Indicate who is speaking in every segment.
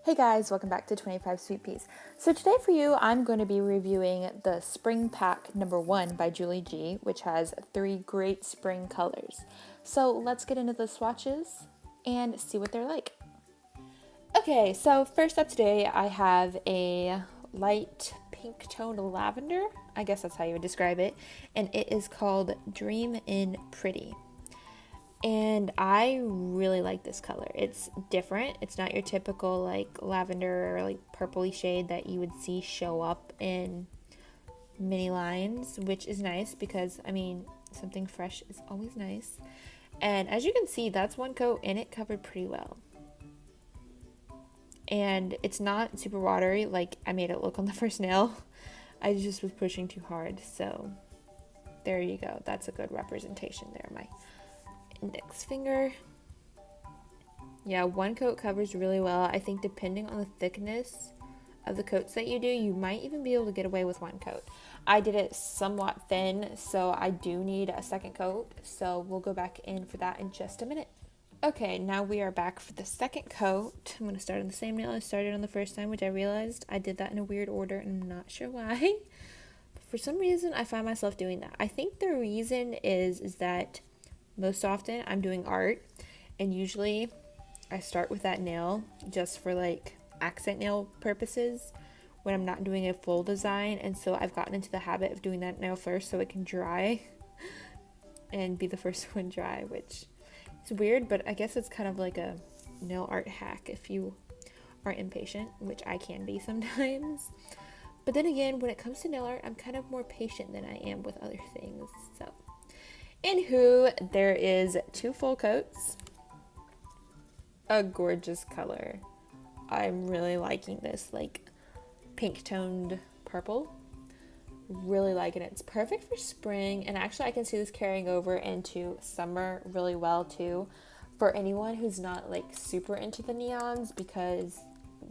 Speaker 1: Hey guys, welcome back to 25 Sweetpeas. So today for you, I'm going to be reviewing the Spring Pack number 1 by JulieG, which has 3 great spring colors. So let's get into the swatches and see what they're like. Okay, so first up today, I have a light pink toned lavender. I guess that's how you would describe it. And it is called Dream in Pretty. And I really like this color. It's different. It's not your typical like lavender or like purpley shade that you would see show up in mini lines, which is nice because I mean something fresh is always nice. And as you can see, that's one coat and it covered pretty well. And it's not super watery like I made it look on the first nail. I just was pushing too hard, so there you go. That's a good representation there, my index finger. Yeah, one coat covers really well. I think depending on the thickness of the coats that you do, you might even be able to get away with one coat. I did it somewhat thin, so I do need a second coat, so we'll go back in for that in just a minute. Okay, now we are back for the second coat. I'm going to start on the same nail I started on the first time, which I realized I did that in a weird order and I'm not sure why. But for some reason, I find myself doing that. I think the reason is that most often I'm doing art, and usually I start with that nail just for like accent nail purposes when I'm not doing a full design, and so I've gotten into the habit of doing that nail first so it can dry and be the first one dry, which is weird, but I guess it's kind of like a nail art hack if you are impatient, which I can be sometimes. But then again, when it comes to nail art, I'm kind of more patient than I am with other things, so anywho, there is 2 full coats. A gorgeous color. I'm really liking this like pink toned purple. Really liking it. It's perfect for spring, and actually I can see this carrying over into summer really well too for anyone who's not like super into the neons, because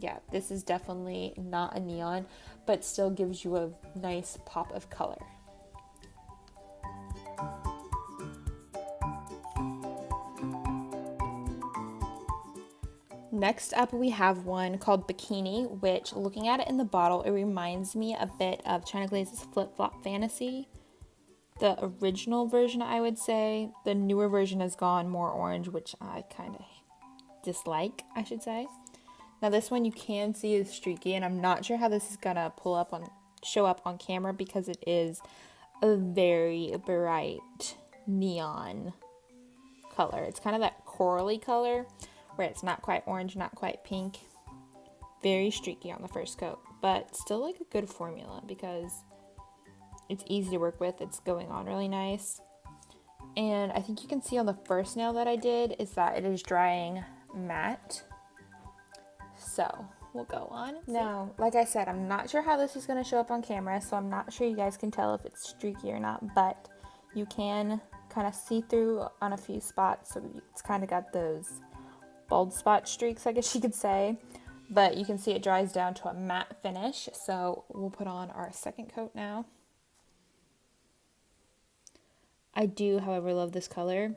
Speaker 1: yeah, this is definitely not a neon but still gives you a nice pop of color. Next up, we have one called Bikini, which, looking at it in the bottle, it reminds me a bit of China Glaze's Flip Flop Fantasy. The original version, I would say. The newer version has gone more orange, which I kind of dislike, I should say. Now, this one you can see is streaky, and I'm not sure how this is gonna show up on camera because it is a very bright neon color. It's kind of that corally color, where it's not quite orange, not quite pink. Very streaky on the first coat, but still like a good formula because it's easy to work with. It's going on really nice. And I think you can see on the first nail that I did is that it is drying matte. So we'll go on. Now, like I said, I'm not sure how this is going to show up on camera, so I'm not sure you guys can tell if it's streaky or not, but you can kind of see through on a few spots. So it's kind of got those bald spot streaks, I guess you could say, but you can see it dries down to a matte finish. So we'll put on our second coat now. I do, however, love this color.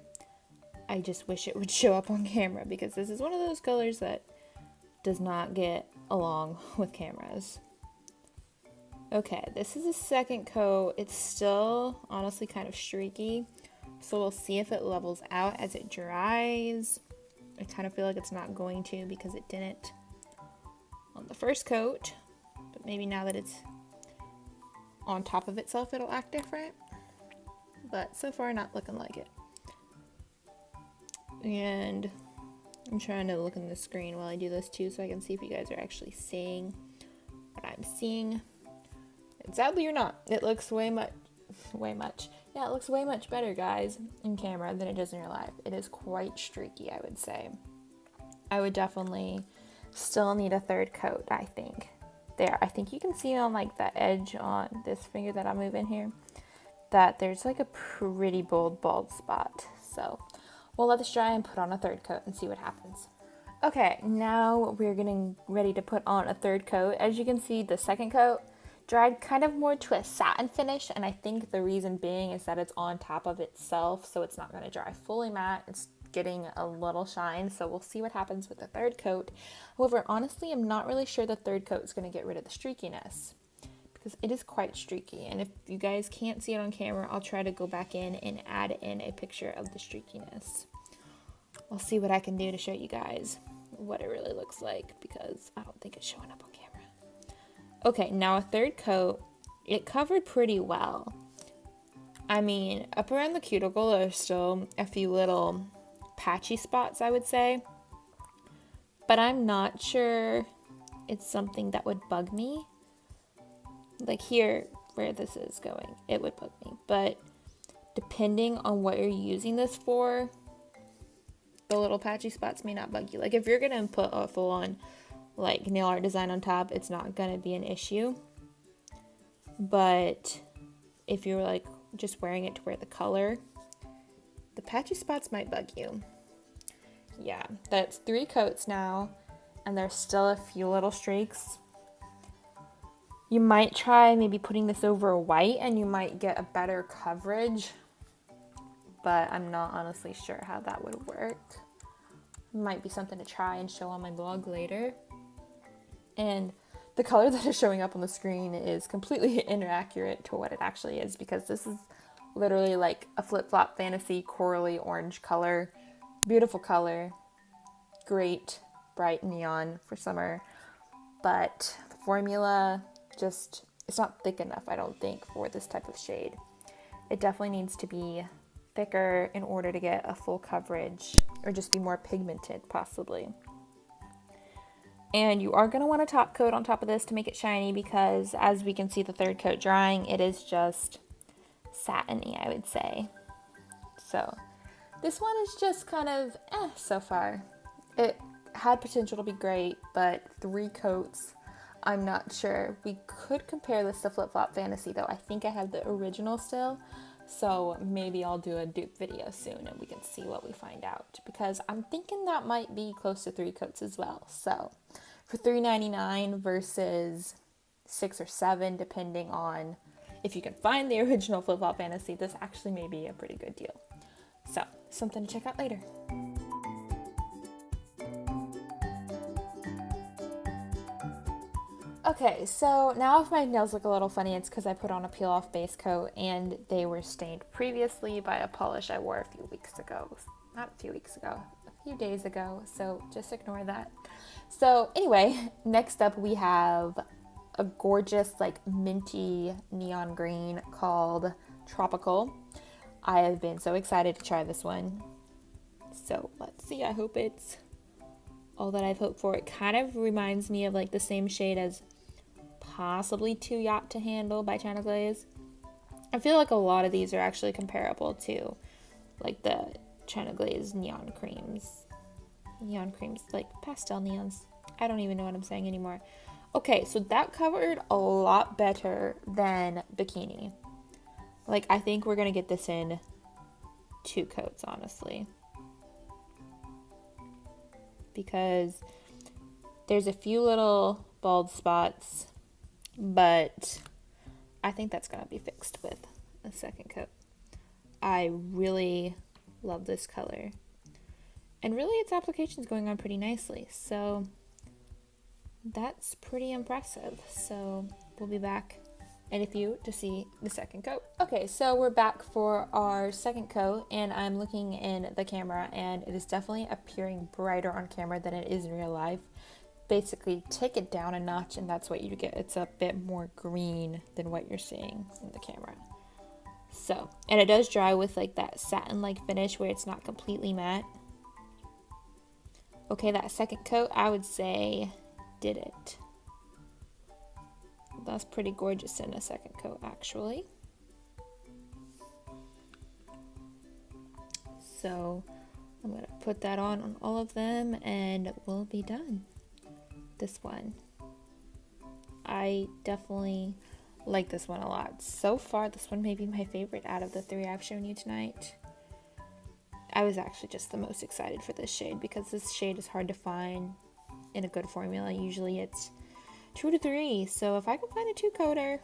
Speaker 1: I just wish it would show up on camera because this is one of those colors that does not get along with cameras. Okay, this is a second coat. It's still honestly kind of streaky, so we'll see if it levels out as it dries. I kind of feel like it's not going to because it didn't on the first coat, but maybe now that it's on top of itself it'll act different, but so far not looking like it. And I'm trying to look in the screen while I do this too so I can see if you guys are actually seeing what I'm seeing. And sadly you're not. It looks way much yeah, it looks way much better, guys, in camera than it does in real life. It is quite streaky, I would say. I would definitely still need a third coat, I think. There, I think you can see on like the edge on this finger that I'm moving here that there's like a pretty bold bald spot. So we'll let this dry and put on a third coat and see what happens. Okay, now we're getting ready to put on a third coat. As you can see, the second coat dried kind of more to a satin finish, and I think the reason being is that it's on top of itself, so it's not going to dry fully matte. It's getting a little shine, so we'll see what happens with the third coat. However, honestly, I'm not really sure the third coat is going to get rid of the streakiness because it is quite streaky, and if you guys can't see it on camera, I'll try to go back in and add in a picture of the streakiness. I'll see what I can do to show you guys what it really looks like because I don't think it's showing up on camera. Okay, now a third coat, it covered pretty well. I mean, up around the cuticle, there's still a few little patchy spots, I would say. But I'm not sure it's something that would bug me. Like here, where this is going, it would bug me. But depending on what you're using this for, the little patchy spots may not bug you. Like if you're going to put a full-on like nail art design on top, it's not going to be an issue. But if you're like just wearing it to wear the color, the patchy spots might bug you. Yeah, that's 3 coats now, and there's still a few little streaks. You might try maybe putting this over white and you might get a better coverage, but I'm not honestly sure how that would work. Might be something to try and show on my blog later. And the color that is showing up on the screen is completely inaccurate to what it actually is because this is literally like a flip-flop fantasy corally orange color. Beautiful color. Great bright neon for summer. But the formula just, it's not thick enough, I don't think, for this type of shade. It definitely needs to be thicker in order to get a full coverage or just be more pigmented possibly. And you are going to want a top coat on top of this to make it shiny because as we can see the third coat drying, it is just satiny, I would say. So this one is just kind of so far. It had potential to be great, but 3 coats, I'm not sure. We could compare this to Flip Flop Fantasy though. I think I have the original still. So maybe I'll do a dupe video soon and we can see what we find out because I'm thinking that might be close to 3 coats as well. So for $3.99 versus $6 or $7, depending on if you can find the original Flip Flop Fantasy, this actually may be a pretty good deal. So something to check out later. Okay, so now if my nails look a little funny, it's because I put on a peel-off base coat and they were stained previously by a polish I wore a few weeks ago. Not a few weeks ago, a few days ago, so just ignore that. So anyway, next up we have a gorgeous like minty neon green called Tropical. I have been so excited to try this one. So let's see, I hope it's all that I've hoped for. It kind of reminds me of like the same shade as possibly Too Yacht to Handle by China Glaze. I feel like a lot of these are actually comparable to like the China Glaze neon creams, like pastel neons. I don't even know what I'm saying anymore. Okay, so that covered a lot better than Bikini. Like I think we're gonna get this in 2 coats, honestly, because there's a few little bald spots, but I think that's gonna be fixed with a second coat. I really love this color, and really its application is going on pretty nicely, so that's pretty impressive. So we'll be back in a few to see the second coat. Okay, so we're back for our second coat, and I'm looking in the camera, and it is definitely appearing brighter on camera than it is in real life. Basically, take it down a notch, and that's what you get. It's a bit more green than what you're seeing in the camera. So, and it does dry with like that satin-like finish where it's not completely matte. Okay, that second coat, I would say, did it. That's pretty gorgeous in a second coat, actually. So I'm going to put that on all of them and we'll be done. This one, I definitely like this one a lot. So far, this one may be my favorite out of the 3 I've shown you tonight. I was actually just the most excited for this shade because this shade is hard to find in a good formula. Usually it's 2 to 3, so if I can find a 2-coater,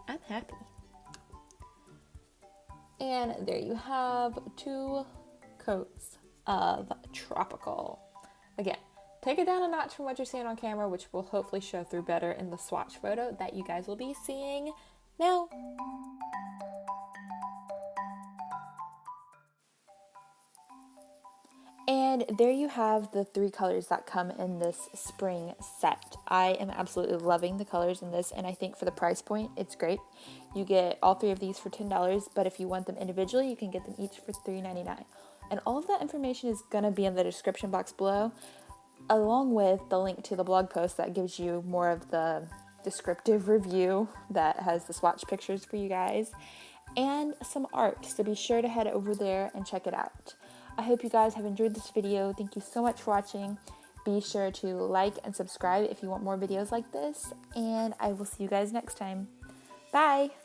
Speaker 1: I'm happy. And there you have 2 coats of Tropical. Again, take it down a notch from what you're seeing on camera, which will hopefully show through better in the swatch photo that you guys will be seeing now. And there you have the 3 colors that come in this spring set. I am absolutely loving the colors in this, and I think for the price point, it's great. You get all 3 of these for $10, but if you want them individually, you can get them each for $3.99. And all of that information is going to be in the description box below, along with the link to the blog post that gives you more of the descriptive review that has the swatch pictures for you guys, and some art. So be sure to head over there and check it out. I hope you guys have enjoyed this video. Thank you so much for watching. Be sure to like and subscribe if you want more videos like this, and I will see you guys next time. Bye!